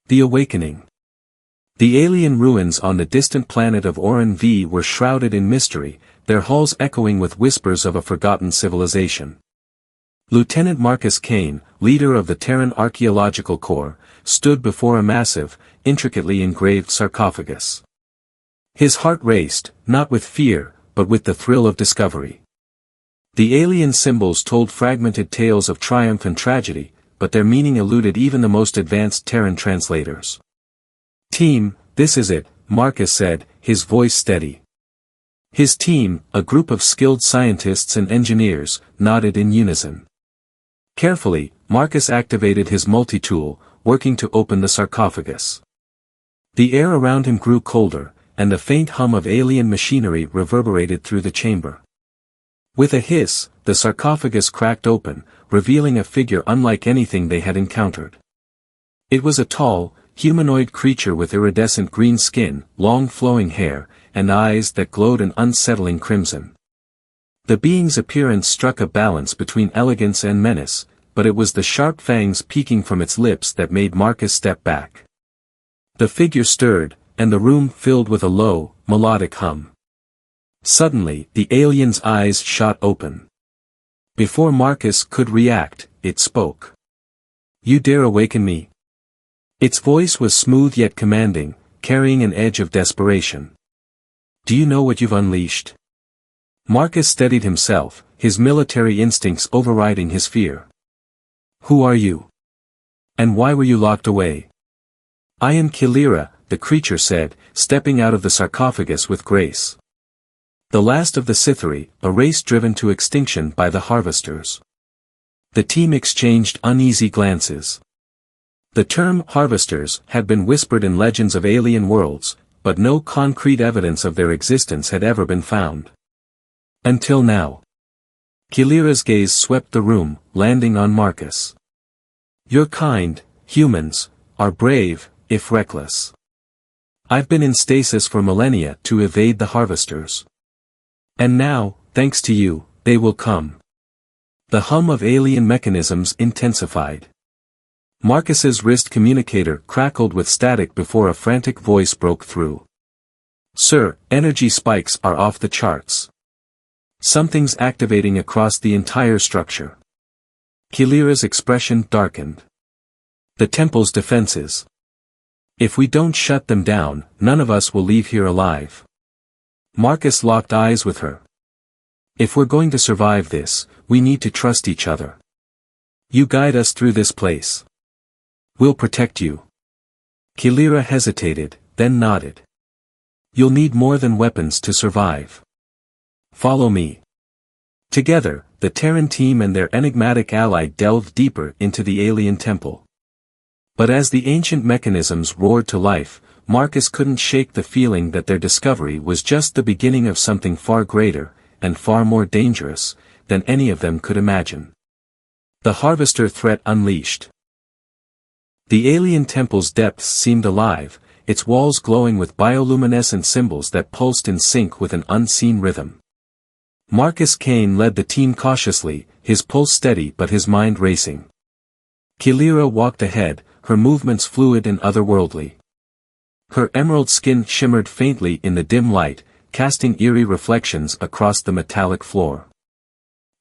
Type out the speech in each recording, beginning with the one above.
The Awakening. The alien ruins on the distant planet of Oran V were shrouded in mystery, their halls echoing with whispers of a forgotten civilization. Lieutenant Marcus Kane, leader of the Terran Archaeological Corps, stood before a massive, intricately engraved sarcophagus. His heart raced, not with fear, but with the thrill of discovery. The alien symbols told fragmented tales of triumph and tragedy, but their meaning eluded even the most advanced Terran translators. "Team, this is it," Marcus said, his voice steady. His team, a group of skilled scientists and engineers, nodded in unison. Carefully, Marcus activated his multi-tool, working to open the sarcophagus. The air around him grew colder, and the faint hum of alien machinery reverberated through the chamber. With a hiss, the sarcophagus cracked open, revealing a figure unlike anything they had encountered. It was a tall, humanoid creature with iridescent green skin, long flowing hair, and eyes that glowed an unsettling crimson. The being's appearance struck a balance between elegance and menace, but it was the sharp fangs peeking from its lips that made Marcus step back. The figure stirred, and the room filled with a low, melodic hum. Suddenly, the alien's eyes shot open. Before Marcus could react, it spoke. "You dare awaken me?" Its voice was smooth yet commanding, carrying an edge of desperation. "Do you know what you've unleashed?" Marcus steadied himself, his military instincts overriding his fear. "Who are you? And why were you locked away?" "I am Kilira," the creature said, stepping out of the sarcophagus with grace. "The last of the Sithari, a race driven to extinction by the Harvesters." The team exchanged uneasy glances. The term Harvesters had been whispered in legends of alien worlds, but no concrete evidence of their existence had ever been found. Until now. Kilira's gaze swept the room, landing on Marcus. "Your kind, humans, are brave, if reckless. I've been in stasis for millennia to evade the Harvesters. And now, thanks to you, they will come." The hum of alien mechanisms intensified. Marcus's wrist communicator crackled with static before a frantic voice broke through. "Sir, energy spikes are off the charts. Something's activating across the entire structure." Kilira's expression darkened. "The temple's defenses. If we don't shut them down, none of us will leave here alive." Marcus locked eyes with her. "If we're going to survive this, we need to trust each other. You guide us through this place. We'll protect you." Kilira hesitated, then nodded. "You'll need more than weapons to survive. Follow me." Together, the Terran team and their enigmatic ally delved deeper into the alien temple. But as the ancient mechanisms roared to life, Marcus couldn't shake the feeling that their discovery was just the beginning of something far greater, and far more dangerous, than any of them could imagine. The Harvester threat unleashed. The alien temple's depths seemed alive, its walls glowing with bioluminescent symbols that pulsed in sync with an unseen rhythm. Marcus Kane led the team cautiously, his pulse steady but his mind racing. Kilira walked ahead, her movements fluid and otherworldly. Her emerald skin shimmered faintly in the dim light, casting eerie reflections across the metallic floor.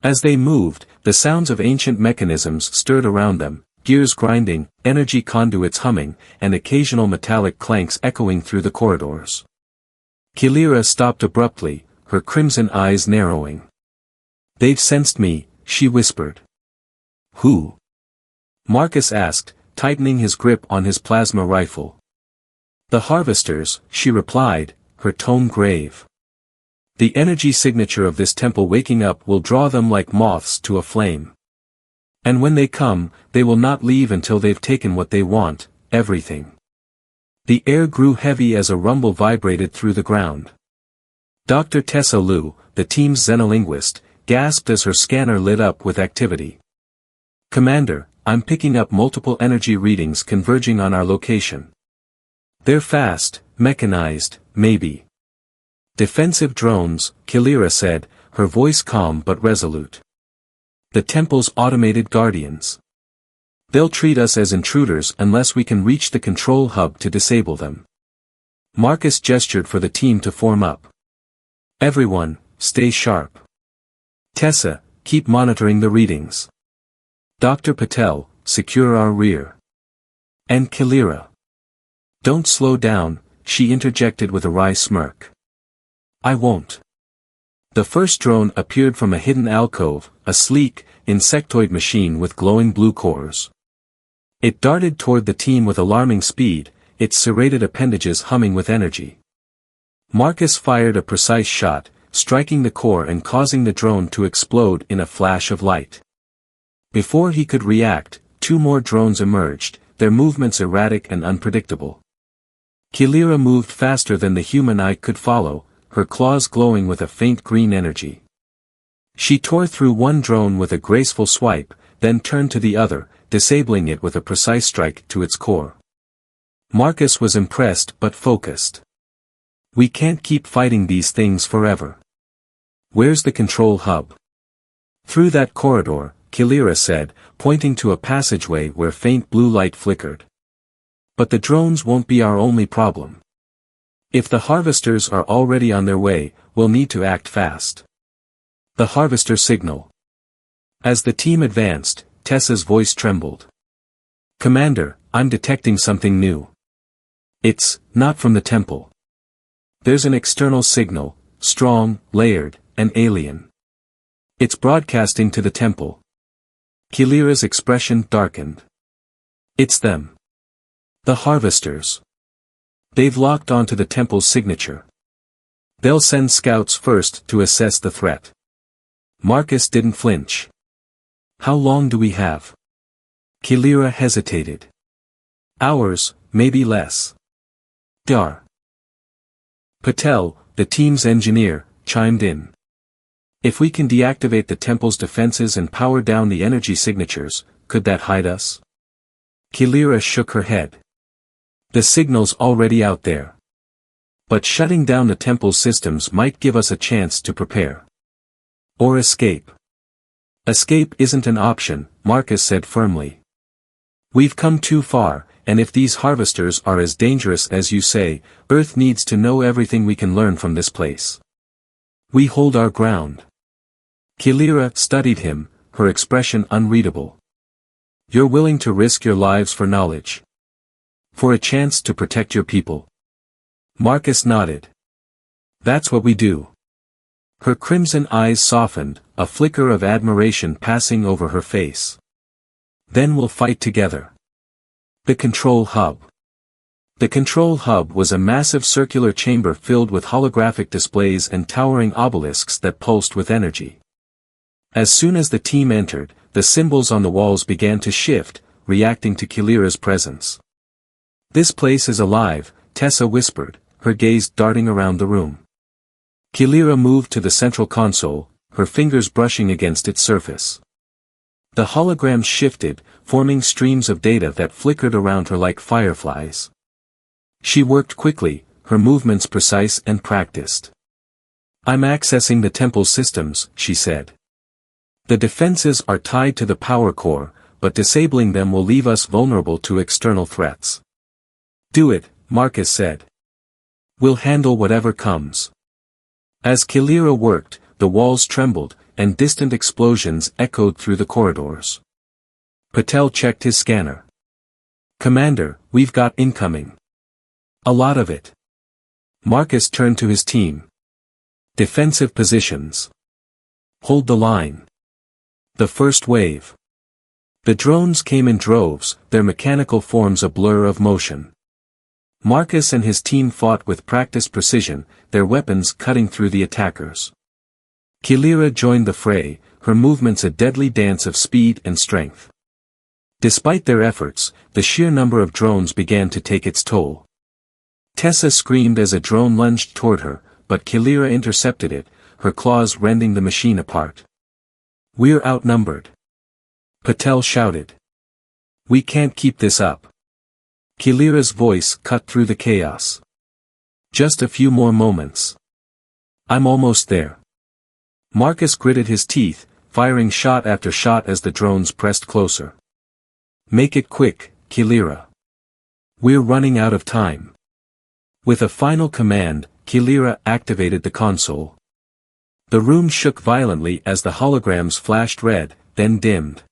As they moved, the sounds of ancient mechanisms stirred around them, gears grinding, energy conduits humming, and occasional metallic clanks echoing through the corridors. Kilira stopped abruptly, her crimson eyes narrowing. "They've sensed me," she whispered. "Who?" Marcus asked, tightening his grip on his plasma rifle. "The Harvesters," she replied, her tone grave. "The energy signature of this temple waking up will draw them like moths to a flame. And when they come, they will not leave until they've taken what they want, everything." The air grew heavy as a rumble vibrated through the ground. Dr. Tessa Liu, the team's xenolinguist, gasped as her scanner lit up with activity. "Commander, I'm picking up multiple energy readings converging on our location. They're fast, mechanized, maybe defensive drones," Kilira said, her voice calm but resolute. "The temple's automated guardians. They'll treat us as intruders unless we can reach the control hub to disable them. Marcus gestured for the team to form up. Everyone, stay sharp. Tessa, keep monitoring the readings. Dr. Patel, secure our rear. And Kalira. Don't slow down, she interjected with a wry smirk. I won't. The first drone appeared from a hidden alcove, a sleek, insectoid machine with glowing blue cores. It darted toward the team with alarming speed, its serrated appendages humming with energy. Marcus fired a precise shot, striking the core and causing the drone to explode in a flash of light. Before he could react, two more drones emerged, their movements erratic and unpredictable. Kalira moved faster than the human eye could follow, her claws glowing with a faint green energy. She tore through one drone with a graceful swipe, then turned to the other, disabling it with a precise strike to its core. Marcus was impressed but focused. We can't keep fighting these things forever. Where's the control hub? Through that corridor, Kalira said, pointing to a passageway where faint blue light flickered. But the drones won't be our only problem. If the harvesters are already on their way, we'll need to act fast. The harvester signal. As the team advanced, Tessa's voice trembled. Commander, I'm detecting something new. It's not from the temple. There's an external signal, strong, layered, and alien. It's broadcasting to the temple. Kalira's expression darkened. It's them. The harvesters. They've locked onto the temple's signature. They'll send scouts first to assess the threat. Marcus didn't flinch. How long do we have? Kalira hesitated. Hours, maybe less. Dar. Patel, the team's engineer, chimed in. If we can deactivate the temple's defenses and power down the energy signatures, could that hide us? Kalira shook her head. The signal's already out there. But shutting down the temple's systems might give us a chance to prepare. Or escape. Escape isn't an option, Marcus said firmly. We've come too far, and if these harvesters are as dangerous as you say, Earth needs to know everything we can learn from this place. We hold our ground. Kalira studied him, her expression unreadable. You're willing to risk your lives for knowledge. For a chance to protect your people. Marcus nodded. That's what we do. Her crimson eyes softened, a flicker of admiration passing over her face. Then we'll fight together. The control hub. The control hub was a massive circular chamber filled with holographic displays and towering obelisks that pulsed with energy. As soon as the team entered, the symbols on the walls began to shift, reacting to Kalira's presence. This place is alive, Tessa whispered, her gaze darting around the room. Kalira moved to the central console, her fingers brushing against its surface. The holograms shifted, forming streams of data that flickered around her like fireflies. She worked quickly, her movements precise and practiced. I'm accessing the temple's systems, she said. The defenses are tied to the power core, but disabling them will leave us vulnerable to external threats. Do it, Marcus said. We'll handle whatever comes. As Kalira worked, the walls trembled, and distant explosions echoed through the corridors. Patel checked his scanner. Commander, we've got incoming. A lot of it. Marcus turned to his team. Defensive positions. Hold the line. The first wave. The drones came in droves, their mechanical forms a blur of motion. Marcus and his team fought with practiced precision, their weapons cutting through the attackers. Kalira joined the fray, her movements a deadly dance of speed and strength. Despite their efforts, the sheer number of drones began to take its toll. Tessa screamed as a drone lunged toward her, but Kalira intercepted it, her claws rending the machine apart. We're outnumbered. Patel shouted. We can't keep this up. Kalira's voice cut through the chaos. Just a few more moments. I'm almost there. Marcus gritted his teeth, firing shot after shot as the drones pressed closer. Make it quick, Kilira. We're running out of time. With a final command, Kilira activated the console. The room shook violently as the holograms flashed red, then dimmed.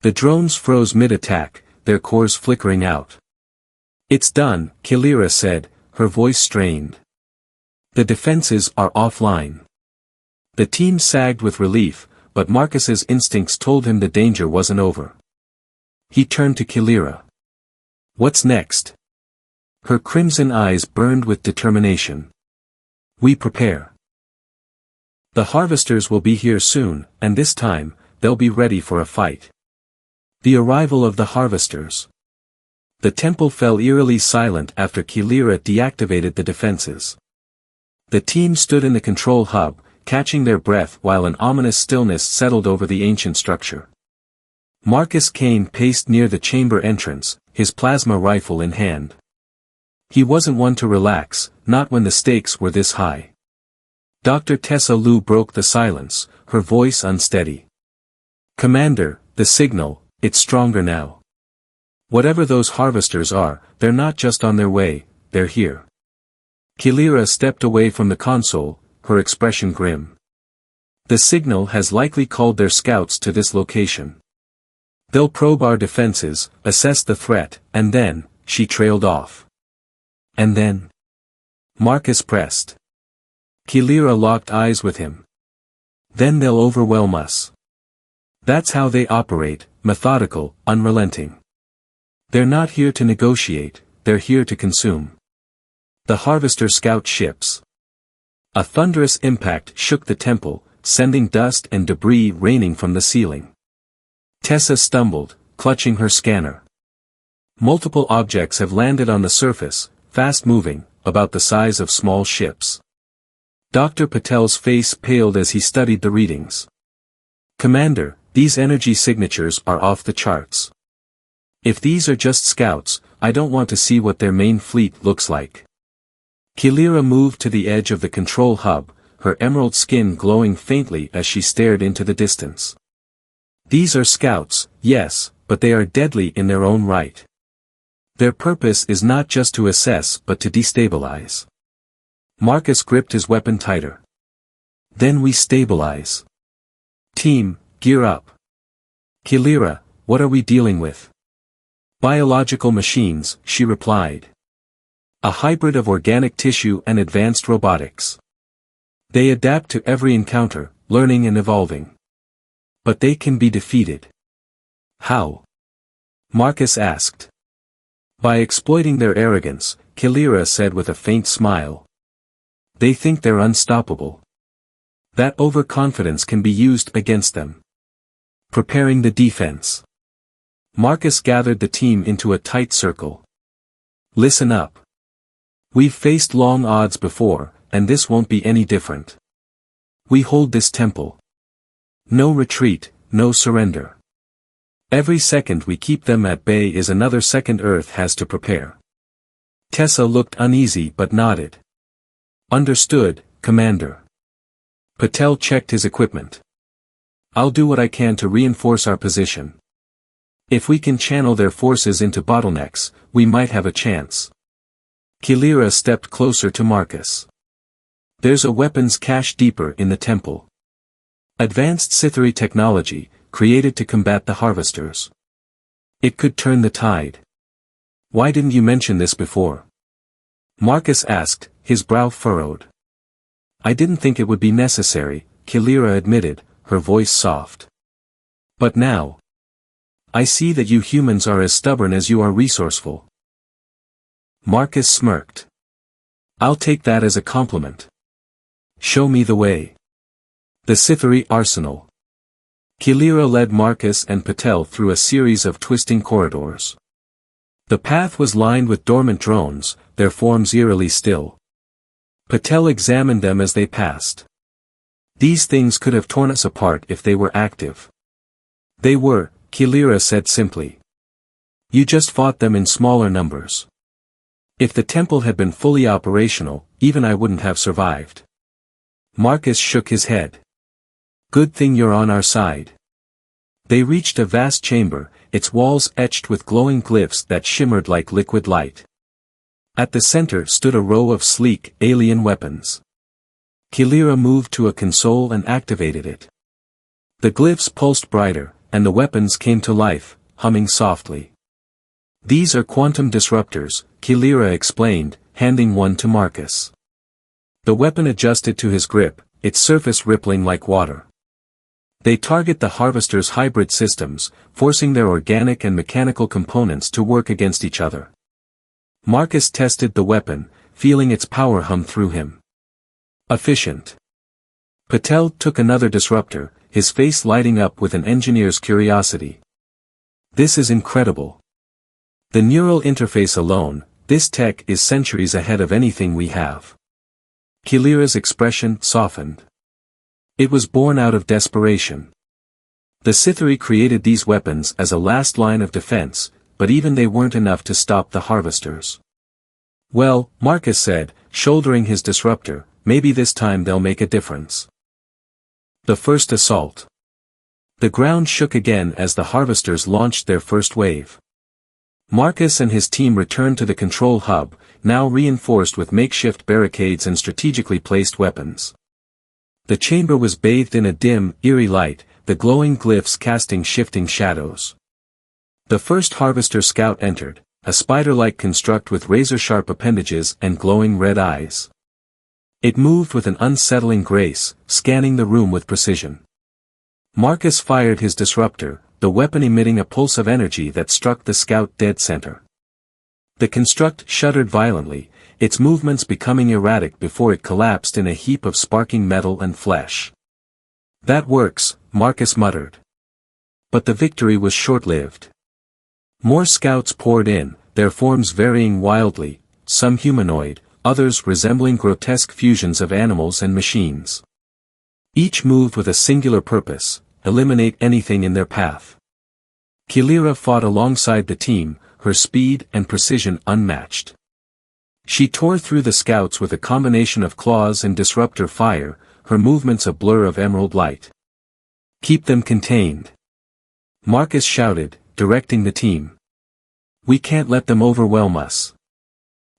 The drones froze mid-attack, their cores flickering out. It's done, Kilira said, her voice strained. The defenses are offline. The team sagged with relief, but Marcus's instincts told him the danger wasn't over. He turned to Kilira. What's next? Her crimson eyes burned with determination. We prepare. The harvesters will be here soon, and this time, they'll be ready for a fight. The arrival of the harvesters. The temple fell eerily silent after Kilira deactivated the defenses. The team stood in the control hub, catching their breath while an ominous stillness settled over the ancient structure. Marcus Kane paced near the chamber entrance, his plasma rifle in hand. He wasn't one to relax, not when the stakes were this high. Dr. Tessa Lu broke the silence, her voice unsteady. Commander, the signal, it's stronger now. Whatever those harvesters are, they're not just on their way, they're here. Kilira stepped away from the console, her expression grim. The signal has likely called their scouts to this location. They'll probe our defenses, assess the threat, and then, she trailed off. And then? Marcus pressed. Kilira locked eyes with him. Then they'll overwhelm us. That's how they operate, methodical, unrelenting. They're not here to negotiate, they're here to consume. The harvester scout ships. A thunderous impact shook the temple, sending dust and debris raining from the ceiling. Tessa stumbled, clutching her scanner. Multiple objects have landed on the surface, fast-moving, about the size of small ships. Dr. Patel's face paled as he studied the readings. Commander, these energy signatures are off the charts. If these are just scouts, I don't want to see what their main fleet looks like. Kilira moved to the edge of the control hub, her emerald skin glowing faintly as she stared into the distance. These are scouts, yes, but they are deadly in their own right. Their purpose is not just to assess but to destabilize. Marcus gripped his weapon tighter. Then we stabilize. Team, gear up. Kilira, what are we dealing with? Biological machines, she replied. A hybrid of organic tissue and advanced robotics. They adapt to every encounter, learning and evolving. But they can be defeated. How? Marcus asked. By exploiting their arrogance, Kilira said with a faint smile. They think they're unstoppable. That overconfidence can be used against them. Preparing the defense. Marcus gathered the team into a tight circle. Listen up. We've faced long odds before, and this won't be any different. We hold this temple. No retreat, no surrender. Every second we keep them at bay is another second Earth has to prepare. Tessa looked uneasy but nodded. Understood, Commander. Patel checked his equipment. I'll do what I can to reinforce our position. If we can channel their forces into bottlenecks, we might have a chance. Kilira stepped closer to Marcus. There's a weapons cache deeper in the temple. Advanced Scythery technology, created to combat the harvesters. It could turn the tide. Why didn't you mention this before? Marcus asked, his brow furrowed. I didn't think it would be necessary, Kilira admitted, her voice soft. But now. I see that you humans are as stubborn as you are resourceful. Marcus smirked. I'll take that as a compliment. Show me the way. The Scythery Arsenal. Kilira led Marcus and Patel through a series of twisting corridors. The path was lined with dormant drones, their forms eerily still. Patel examined them as they passed. These things could have torn us apart if they were active. They were, Kilira said simply. You just fought them in smaller numbers. If the temple had been fully operational, even I wouldn't have survived. Marcus shook his head. Good thing you're on our side. They reached a vast chamber, its walls etched with glowing glyphs that shimmered like liquid light. At the center stood a row of sleek, alien weapons. Kilira moved to a console and activated it. The glyphs pulsed brighter, and the weapons came to life, humming softly. "These are quantum disruptors," Kilira explained, handing one to Marcus. The weapon adjusted to his grip, its surface rippling like water. "They target the Harvester's hybrid systems, forcing their organic and mechanical components to work against each other." Marcus tested the weapon, feeling its power hum through him. "Efficient." Patel took another disruptor, his face lighting up with an engineer's curiosity. "This is incredible. The neural interface alone, this tech is centuries ahead of anything we have." Kilira's expression softened. It was born out of desperation. The Sithari created these weapons as a last line of defense, but even they weren't enough to stop the Harvesters. "Well," Marcus said, shouldering his disruptor, "maybe this time they'll make a difference." The first assault. The ground shook again as the Harvesters launched their first wave. Marcus and his team returned to the control hub, now reinforced with makeshift barricades and strategically placed weapons. The chamber was bathed in a dim, eerie light, the glowing glyphs casting shifting shadows. The first Harvester scout entered, a spider-like construct with razor-sharp appendages and glowing red eyes. It moved with an unsettling grace, scanning the room with precision. Marcus fired his disruptor, the weapon emitting a pulse of energy that struck the scout dead center. The construct shuddered violently, its movements becoming erratic before it collapsed in a heap of sparking metal and flesh. "That works," Marcus muttered. But the victory was short-lived. More scouts poured in, their forms varying wildly, some humanoid, others resembling grotesque fusions of animals and machines. Each moved with a singular purpose: eliminate anything in their path. Kilira fought alongside the team, her speed and precision unmatched. She tore through the scouts with a combination of claws and disruptor fire, her movements a blur of emerald light. "Keep them contained," Marcus shouted, directing the team. "We can't let them overwhelm us."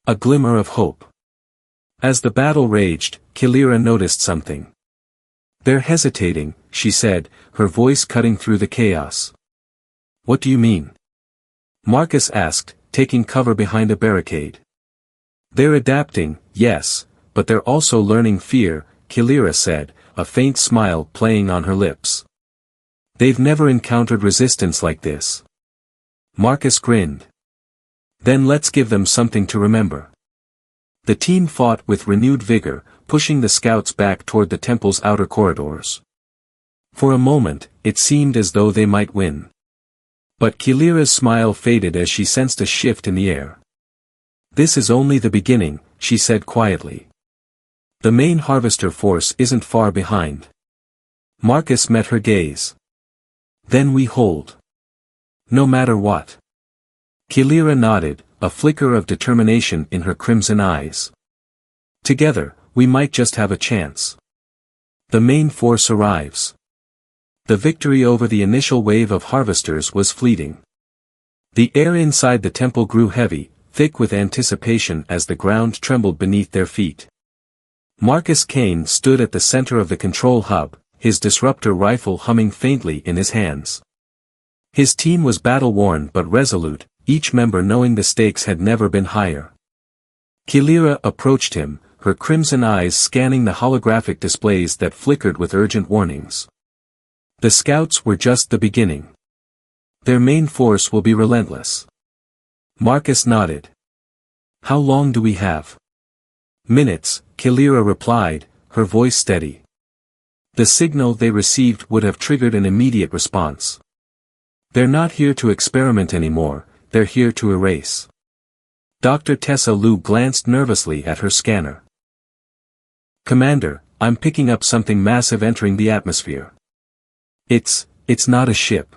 A glimmer of hope. As the battle raged, Kilira noticed something. "They're hesitating," she said, her voice cutting through the chaos. "What do you mean?" Marcus asked, taking cover behind a barricade. "They're adapting, yes, but they're also learning fear," Kilira said, a faint smile playing on her lips. "They've never encountered resistance like this." Marcus grinned. "Then let's give them something to remember." The team fought with renewed vigor, pushing the scouts back toward the temple's outer corridors. For a moment, it seemed as though they might win. But Kilira's smile faded as she sensed a shift in the air. "This is only the beginning," she said quietly. "The main Harvester force isn't far behind." Marcus met her gaze. "Then we hold. No matter what." Kilira nodded, a flicker of determination in her crimson eyes. "Together, we might just have a chance. The main force arrives." The victory over the initial wave of Harvesters was fleeting. The air inside the temple grew heavy, thick with anticipation as the ground trembled beneath their feet. Marcus Kane stood at the center of the control hub, his disruptor rifle humming faintly in his hands. His team was battle-worn but resolute, each member knowing the stakes had never been higher. Kilira approached him, her crimson eyes scanning the holographic displays that flickered with urgent warnings. The scouts were just the beginning. Their main force will be relentless. Marcus nodded. "How long do we have?" "Minutes," Kilira replied, her voice steady. The signal they received would have triggered an immediate response. "They're not here to experiment anymore, they're here to erase." Dr. Tessa Lu glanced nervously at her scanner. "Commander, I'm picking up something massive entering the atmosphere." It's not a ship.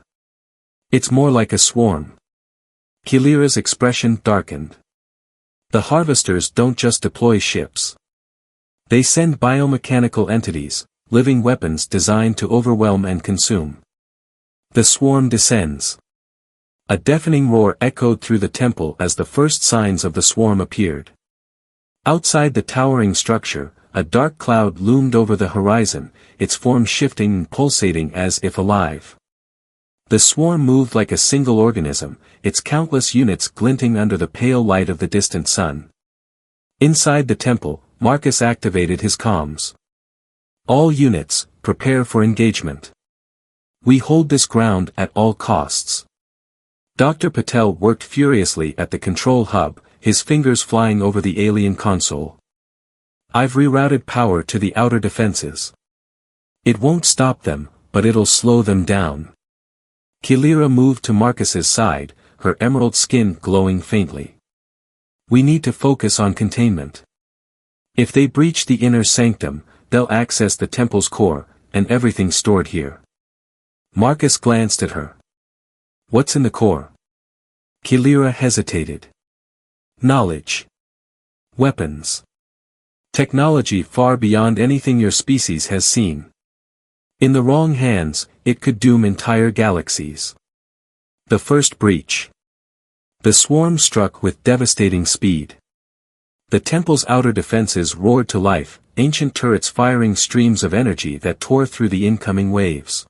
It's more like a swarm." Kilira's expression darkened. "The Harvesters don't just deploy ships. They send biomechanical entities, living weapons designed to overwhelm and consume. The swarm descends. A deafening roar echoed through the temple as the first signs of the swarm appeared. Outside the towering structure, a dark cloud loomed over the horizon, its form shifting and pulsating as if alive. The swarm moved like a single organism, its countless units glinting under the pale light of the distant sun. Inside the temple, Marcus activated his comms. All units, prepare for engagement. We hold this ground at all costs. Dr. Patel worked furiously at the control hub, his fingers flying over the alien console. I've rerouted power to the outer defenses. It won't stop them, but it'll slow them down. Kilira moved to Marcus's side, her emerald skin glowing faintly. We need to focus on containment. If they breach the inner sanctum, they'll access the temple's core, and everything stored here. Marcus glanced at her. What's in the core? Kilira hesitated. Knowledge. Weapons. Technology far beyond anything your species has seen. In the wrong hands, it could doom entire galaxies. The first breach. The swarm struck with devastating speed. The temple's outer defenses roared to life, ancient turrets firing streams of energy that tore through the incoming waves.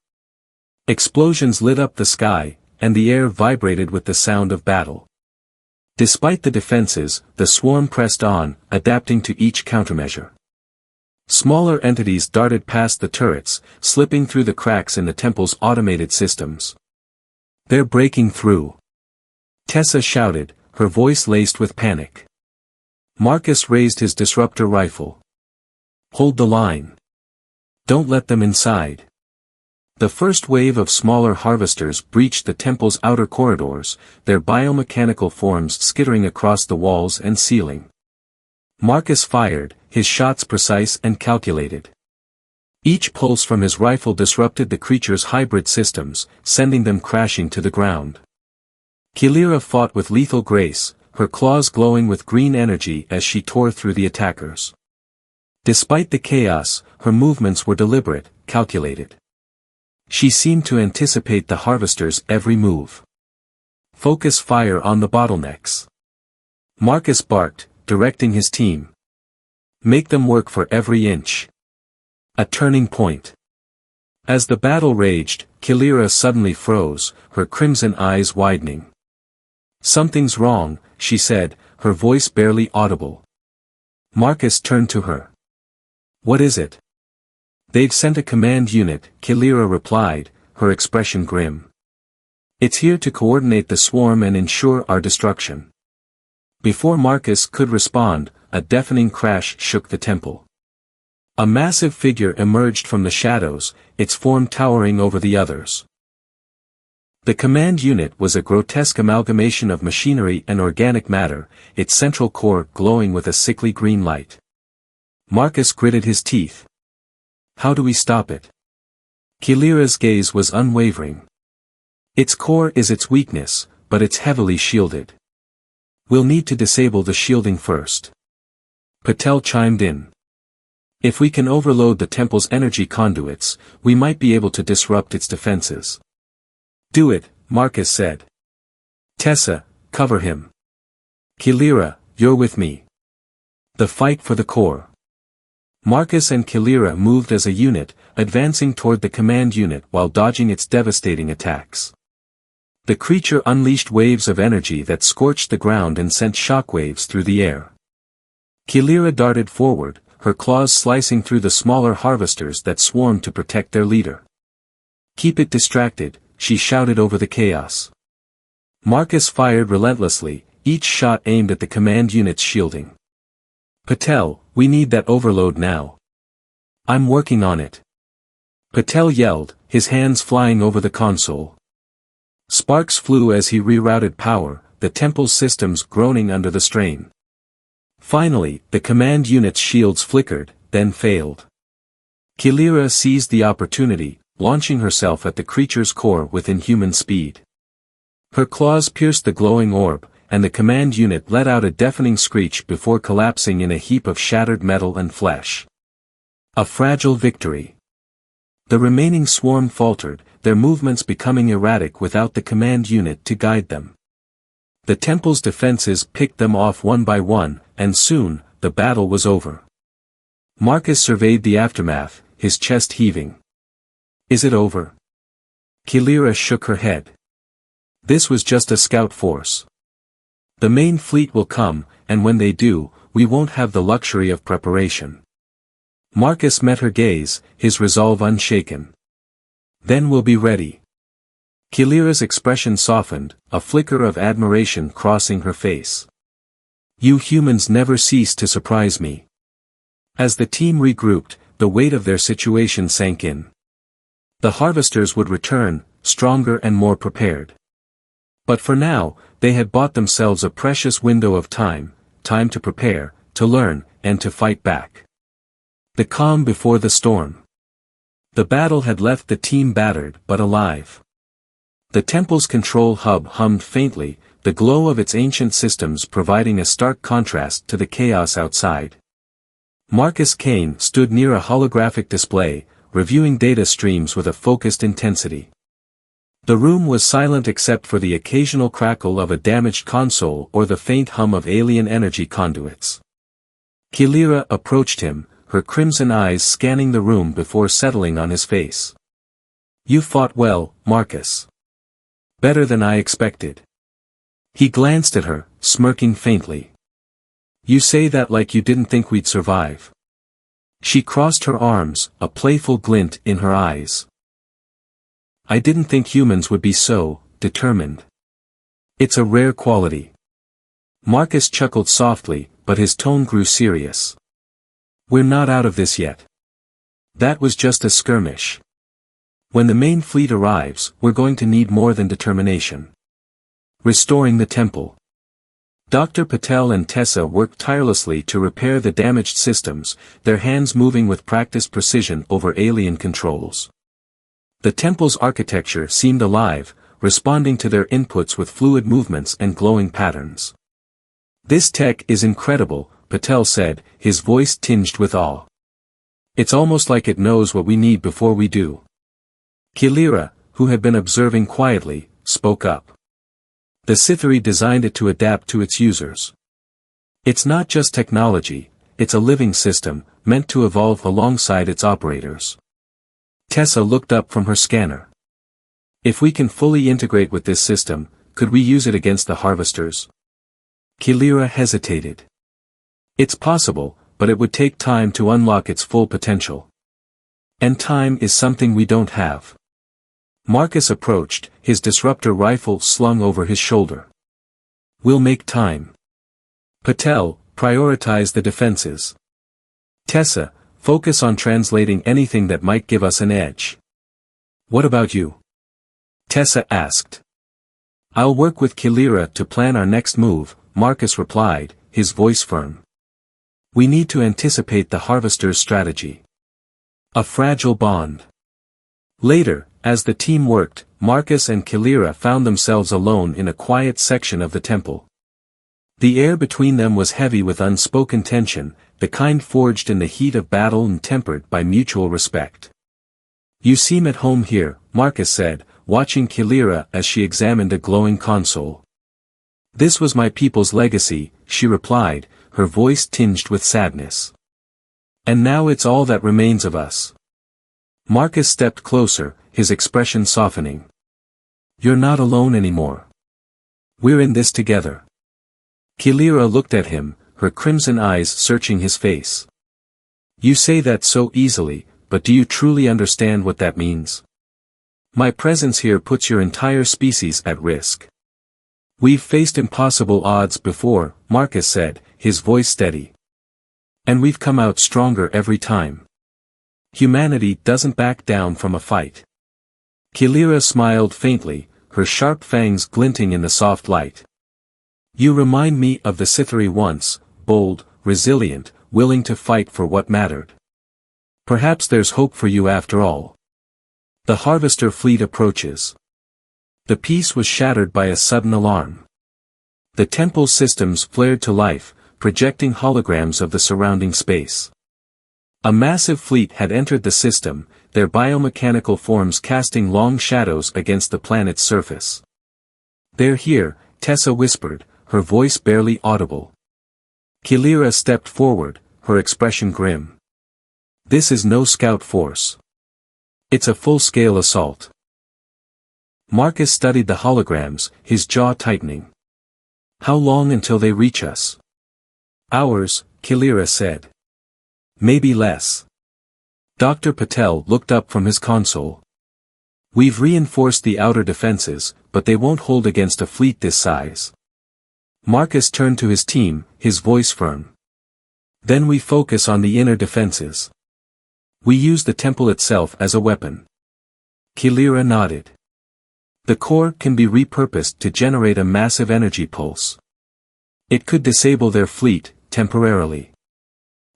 Explosions lit up the sky, and the air vibrated with the sound of battle. Despite the defenses, the swarm pressed on, adapting to each countermeasure. Smaller entities darted past the turrets, slipping through the cracks in the temple's automated systems. They're breaking through. Tessa shouted, her voice laced with panic. Marcus raised his disruptor rifle. Hold the line. Don't let them inside. The first wave of smaller harvesters breached the temple's outer corridors, their biomechanical forms skittering across the walls and ceiling. Marcus fired, his shots precise and calculated. Each pulse from his rifle disrupted the creature's hybrid systems, sending them crashing to the ground. Kilira fought with lethal grace, her claws glowing with green energy as she tore through the attackers. Despite the chaos, her movements were deliberate, calculated. She seemed to anticipate the harvester's every move. Focus fire on the bottlenecks. Marcus barked, directing his team. Make them work for every inch. A turning point. As the battle raged, Kilira suddenly froze, her crimson eyes widening. Something's wrong, she said, her voice barely audible. Marcus turned to her. What is it? They've sent a command unit, Kilira replied, her expression grim. It's here to coordinate the swarm and ensure our destruction. Before Marcus could respond, a deafening crash shook the temple. A massive figure emerged from the shadows, its form towering over the others. The command unit was a grotesque amalgamation of machinery and organic matter, its central core glowing with a sickly green light. Marcus gritted his teeth. How do we stop it? Kilira's gaze was unwavering. Its core is its weakness, but it's heavily shielded. We'll need to disable the shielding first. Patel chimed in. If we can overload the temple's energy conduits, we might be able to disrupt its defenses. Do it, Marcus said. Tessa, cover him. Kilira, you're with me. The fight for the core. Marcus and Kilira moved as a unit, advancing toward the command unit while dodging its devastating attacks. The creature unleashed waves of energy that scorched the ground and sent shockwaves through the air. Kilira darted forward, her claws slicing through the smaller harvesters that swarmed to protect their leader. Keep it distracted, she shouted over the chaos. Marcus fired relentlessly, each shot aimed at the command unit's shielding. Patel, we need that overload now. I'm working on it. Patel yelled, his hands flying over the console. Sparks flew as he rerouted power, the temple's systems groaning under the strain. Finally, the command unit's shields flickered, then failed. Kilira seized the opportunity, launching herself at the creature's core with inhuman speed. Her claws pierced the glowing orb, and the command unit let out a deafening screech before collapsing in a heap of shattered metal and flesh. A fragile victory. The remaining swarm faltered, their movements becoming erratic without the command unit to guide them. The temple's defenses picked them off one by one, and soon, the battle was over. Marcus surveyed the aftermath, his chest heaving. Is it over? Kilira shook her head. This was just a scout force. The main fleet will come, and when they do, we won't have the luxury of preparation. Marcus met her gaze, his resolve unshaken. Then we'll be ready. Kilira's expression softened, a flicker of admiration crossing her face. You humans never cease to surprise me. As the team regrouped, the weight of their situation sank in. The harvesters would return, stronger and more prepared. But for now, they had bought themselves a precious window of time to prepare, to learn, and to fight back. The calm before the storm. The battle had left the team battered but alive. The temple's control hub hummed faintly, the glow of its ancient systems providing a stark contrast to the chaos outside. Marcus Kane stood near a holographic display, reviewing data streams with a focused intensity. The room was silent except for the occasional crackle of a damaged console or the faint hum of alien energy conduits. Kilira approached him, her crimson eyes scanning the room before settling on his face. You fought well, Marcus. Better than I expected. He glanced at her, smirking faintly. You say that like you didn't think we'd survive. She crossed her arms, a playful glint in her eyes. I didn't think humans would be so determined. It's a rare quality. Marcus chuckled softly, but his tone grew serious. We're not out of this yet. That was just a skirmish. When the main fleet arrives, we're going to need more than determination. Restoring the temple. Dr. Patel and Tessa worked tirelessly to repair the damaged systems, their hands moving with practiced precision over alien controls. The temple's architecture seemed alive, responding to their inputs with fluid movements and glowing patterns. This tech is incredible, Patel said, his voice tinged with awe. It's almost like it knows what we need before we do. Kilira, who had been observing quietly, spoke up. The Sithari designed it to adapt to its users. It's not just technology, it's a living system, meant to evolve alongside its operators. Tessa looked up from her scanner. If we can fully integrate with this system, could we use it against the harvesters? Kilira hesitated. It's possible, but it would take time to unlock its full potential. And time is something we don't have. Marcus approached, his disruptor rifle slung over his shoulder. We'll make time. Patel, prioritize the defenses. Tessa, focus on translating anything that might give us an edge. What about you? Tessa asked. I'll work with Kilira to plan our next move, Marcus replied, his voice firm. We need to anticipate the harvester's strategy. A fragile bond. Later, as the team worked, Marcus and Kilira found themselves alone in a quiet section of the temple. The air between them was heavy with unspoken tension, the kind forged in the heat of battle and tempered by mutual respect. You seem at home here, Marcus said, watching Kilira as she examined a glowing console. This was my people's legacy, she replied, her voice tinged with sadness. And now it's all that remains of us. Marcus stepped closer, his expression softening. You're not alone anymore. We're in this together. Kilira looked at him, her crimson eyes searching his face. You say that so easily, but do you truly understand what that means? My presence here puts your entire species at risk. We've faced impossible odds before, Marcus said, his voice steady. And we've come out stronger every time. Humanity doesn't back down from a fight. Kilira smiled faintly, her sharp fangs glinting in the soft light. You remind me of the Sithari once, bold, resilient, willing to fight for what mattered. Perhaps there's hope for you after all. The harvester fleet approaches. The peace was shattered by a sudden alarm. The temple's systems flared to life, projecting holograms of the surrounding space. A massive fleet had entered the system, their biomechanical forms casting long shadows against the planet's surface. "They're here," Tessa whispered, her voice barely audible. Kilira stepped forward, her expression grim. "This is no scout force. It's a full-scale assault." Marcus studied the holograms, his jaw tightening. "How long until they reach us?" "Hours," Kilira said. "Maybe less." Dr. Patel looked up from his console. "We've reinforced the outer defenses, but they won't hold against a fleet this size." Marcus turned to his team, his voice firm. "Then we focus on the inner defenses. We use the temple itself as a weapon." Kilira nodded. "The core can be repurposed to generate a massive energy pulse. It could disable their fleet, temporarily.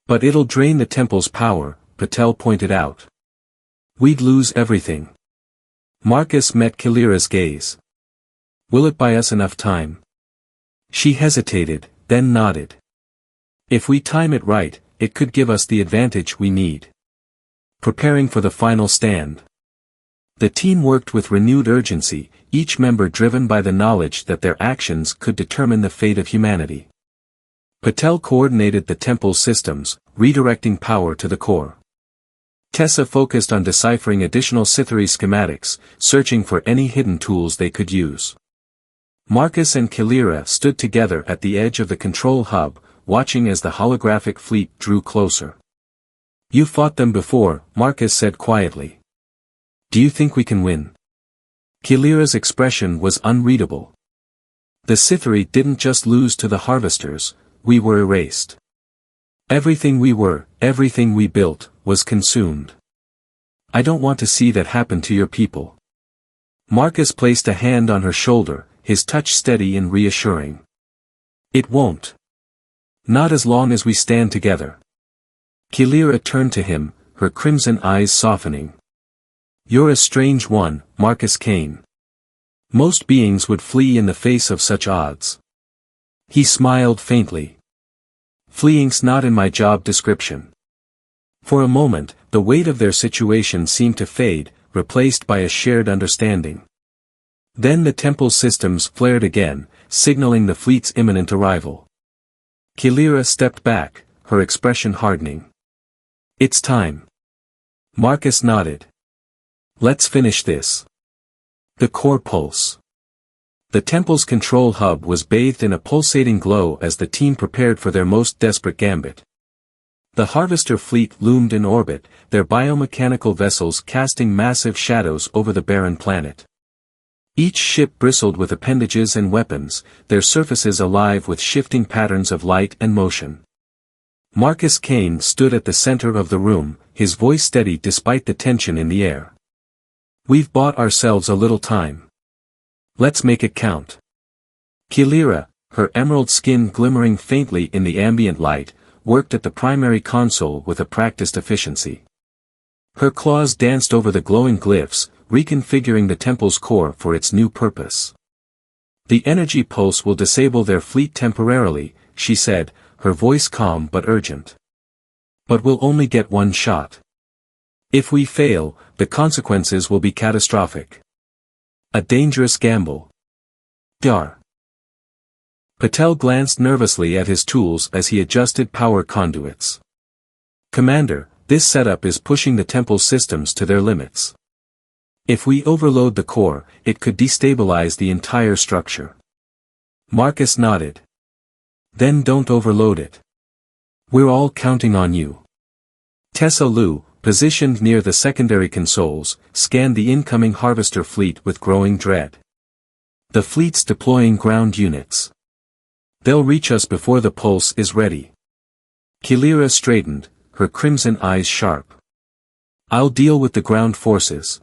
But it'll drain the temple's power," Patel pointed out. "We'd lose everything." Marcus met Kilira's gaze. "Will it buy us enough time?" She hesitated, then nodded. "If we time it right, it could give us the advantage we need." Preparing for the final stand. The team worked with renewed urgency, each member driven by the knowledge that their actions could determine the fate of humanity. Patel coordinated the temple's systems, redirecting power to the core. Tessa focused on deciphering additional Cythery schematics, searching for any hidden tools they could use. Marcus and Kilira stood together at the edge of the control hub, watching as the holographic fleet drew closer. "You fought them before," Marcus said quietly. "Do you think we can win?" Kilira's expression was unreadable. "The Cythery didn't just lose to the harvesters, we were erased. Everything we were, everything we built, was consumed. I don't want to see that happen to your people." Marcus placed a hand on her shoulder, his touch steady and reassuring. "It won't. Not as long as we stand together." Kilira turned to him, her crimson eyes softening. "You're a strange one, Marcus Kane. Most beings would flee in the face of such odds." He smiled faintly. "Fleeing's not in my job description." For a moment, the weight of their situation seemed to fade, replaced by a shared understanding. Then the temple's systems flared again, signaling the fleet's imminent arrival. Kilira stepped back, her expression hardening. "It's time." Marcus nodded. "Let's finish this." The core pulse. The temple's control hub was bathed in a pulsating glow as the team prepared for their most desperate gambit. The harvester fleet loomed in orbit, their biomechanical vessels casting massive shadows over the barren planet. Each ship bristled with appendages and weapons, their surfaces alive with shifting patterns of light and motion. Marcus Kane stood at the center of the room, his voice steady despite the tension in the air. "We've bought ourselves a little time. Let's make it count." Kilira, her emerald skin glimmering faintly in the ambient light, worked at the primary console with a practiced efficiency. Her claws danced over the glowing glyphs, reconfiguring the temple's core for its new purpose. "The energy pulse will disable their fleet temporarily," she said, her voice calm but urgent. "But we'll only get one shot. If we fail, the consequences will be catastrophic. A dangerous gamble." Dar. Patel glanced nervously at his tools as he adjusted power conduits. "Commander, this setup is pushing the temple's systems to their limits. If we overload the core, it could destabilize the entire structure." Marcus nodded. "Then don't overload it. We're all counting on you." Tessa Lu, positioned near the secondary consoles, scanned the incoming harvester fleet with growing dread. "The fleet's deploying ground units. They'll reach us before the pulse is ready." Kilira straightened, her crimson eyes sharp. "I'll deal with the ground forces.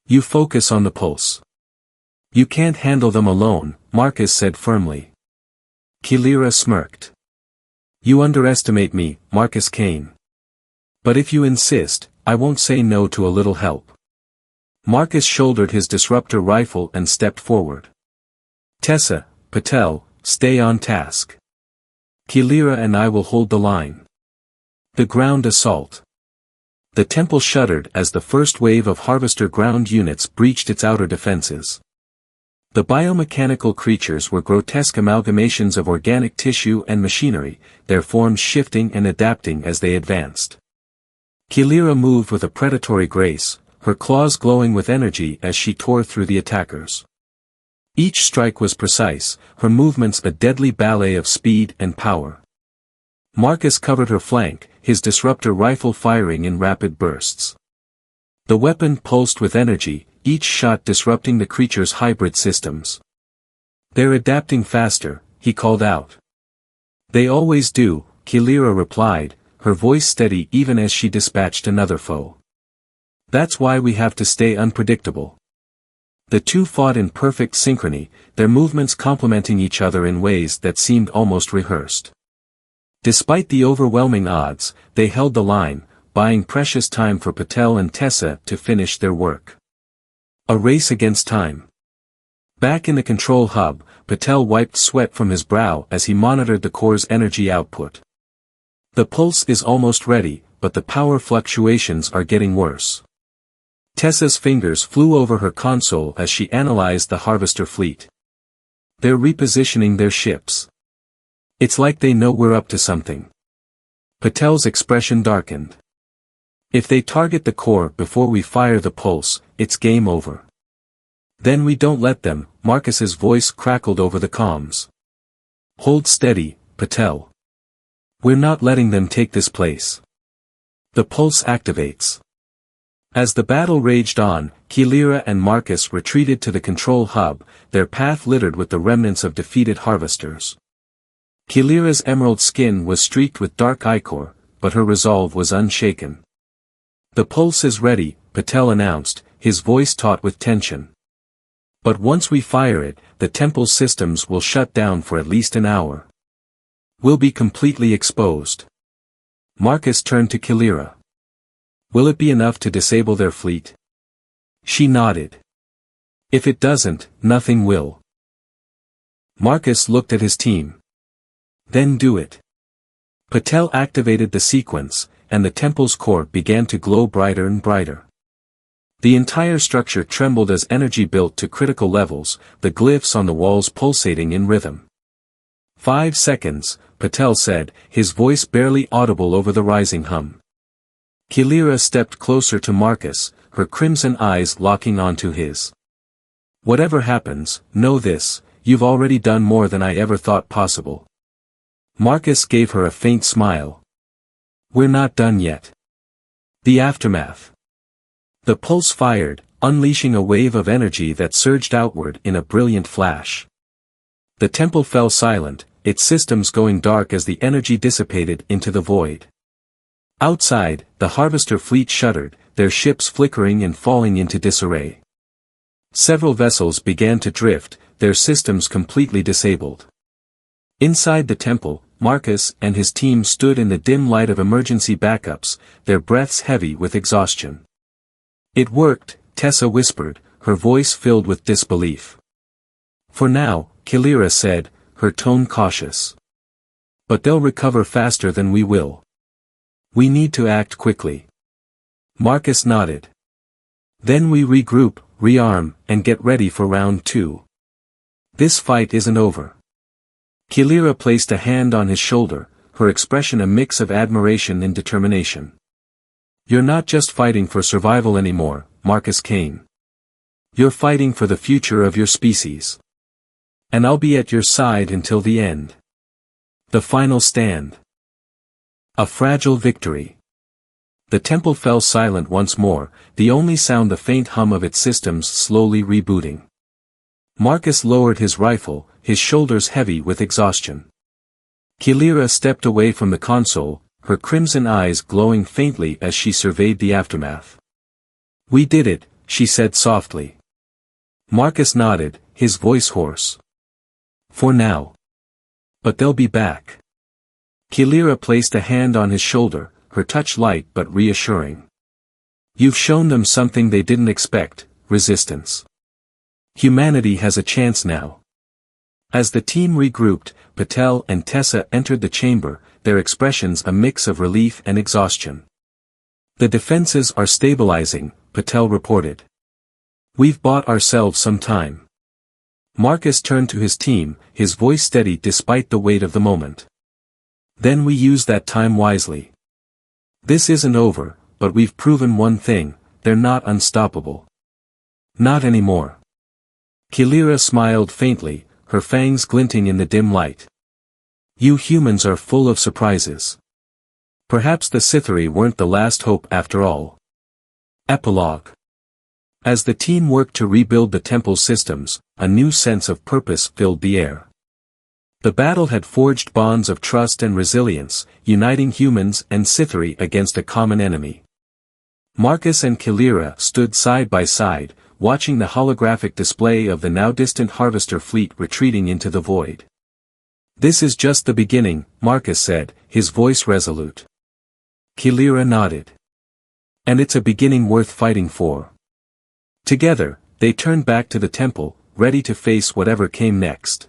You focus on the pulse." "You can't handle them alone," Marcus said firmly. Kilira smirked. "You underestimate me, Marcus Kane. But if you insist, I won't say no to a little help." Marcus shouldered his disruptor rifle and stepped forward. "Tessa, Patel, stay on task. Kilira and I will hold the line. The ground assault. The temple shuddered as the first wave of harvester ground units breached its outer defenses. The biomechanical creatures were grotesque amalgamations of organic tissue and machinery, their forms shifting and adapting as they advanced. Kilira moved with a predatory grace, her claws glowing with energy as she tore through the attackers. Each strike was precise, her movements a deadly ballet of speed and power. Marcus covered her flank, his disruptor rifle firing in rapid bursts. The weapon pulsed with energy, each shot disrupting the creature's hybrid systems. "They're adapting faster," he called out. "They always do," Kilira replied, her voice steady even as she dispatched another foe. "That's why we have to stay unpredictable." The two fought in perfect synchrony, their movements complementing each other in ways that seemed almost rehearsed. Despite the overwhelming odds, they held the line, buying precious time for Patel and Tessa to finish their work. A race against time. Back in the control hub, Patel wiped sweat from his brow as he monitored the core's energy output. "The pulse is almost ready, but the power fluctuations are getting worse." Tessa's fingers flew over her console as she analyzed the harvester fleet. "They're repositioning their ships. It's like they know we're up to something." Patel's expression darkened. "If they target the core before we fire the pulse, it's game over." "Then we don't let them," Marcus's voice crackled over the comms. "Hold steady, Patel. We're not letting them take this place." The pulse activates. As the battle raged on, Kilira and Marcus retreated to the control hub, their path littered with the remnants of defeated harvesters. Kilira's emerald skin was streaked with dark ichor, but her resolve was unshaken. "The pulse is ready," Patel announced, his voice taut with tension. "But once we fire it, the temple's systems will shut down for at least an hour. We'll be completely exposed." Marcus turned to Kilira. "Will it be enough to disable their fleet?" She nodded. "If it doesn't, nothing will." Marcus looked at his team. "Then do it." Patel activated the sequence, and the temple's core began to glow brighter and brighter. The entire structure trembled as energy built to critical levels, the glyphs on the walls pulsating in rhythm. 5 seconds, Patel said, his voice barely audible over the rising hum. Kilira stepped closer to Marcus, her crimson eyes locking onto his. "Whatever happens, know this, you've already done more than I ever thought possible." Marcus gave her a faint smile. "We're not done yet." The aftermath. The pulse fired, unleashing a wave of energy that surged outward in a brilliant flash. The temple fell silent, its systems going dark as the energy dissipated into the void. Outside, the harvester fleet shuddered, their ships flickering and falling into disarray. Several vessels began to drift, their systems completely disabled. Inside the temple, Marcus and his team stood in the dim light of emergency backups, their breaths heavy with exhaustion. "It worked," Tessa whispered, her voice filled with disbelief. "For now," Kilira said, her tone cautious. "But they'll recover faster than we will. We need to act quickly." Marcus nodded. "Then we regroup, rearm, and get ready for round 2. This fight isn't over." Kilira placed a hand on his shoulder, her expression a mix of admiration and determination. "You're not just fighting for survival anymore, Marcus Kane. You're fighting for the future of your species. And I'll be at your side until the end. The final stand. A fragile victory." The temple fell silent once more, the only sound the faint hum of its systems slowly rebooting. Marcus lowered his rifle, his shoulders heavy with exhaustion. Kilira stepped away from the console, her crimson eyes glowing faintly as she surveyed the aftermath. "We did it," she said softly. Marcus nodded, his voice hoarse. "For now. But they'll be back." Kilira placed a hand on his shoulder, her touch light but reassuring. "You've shown them something they didn't expect, resistance. Humanity has a chance now." As the team regrouped, Patel and Tessa entered the chamber, their expressions a mix of relief and exhaustion. The defenses are stabilizing, Patel reported. We've bought ourselves some time. Marcus turned to his team, his voice steady despite the weight of the moment. Then we use that time wisely. This isn't over, but we've proven one thing, they're not unstoppable. Not anymore. Kilira smiled faintly, her fangs glinting in the dim light. You humans are full of surprises. Perhaps the Sithari weren't the last hope after all. Epilogue. As the team worked to rebuild the temple's systems, a new sense of purpose filled the air. The battle had forged bonds of trust and resilience, uniting humans and Sithari against a common enemy. Marcus and Kilira stood side by side, watching the holographic display of the now distant Harvester fleet retreating into the void. This is just the beginning, Marcus said, his voice resolute. Kilira nodded. And it's a beginning worth fighting for. Together, they turned back to the temple, ready to face whatever came next.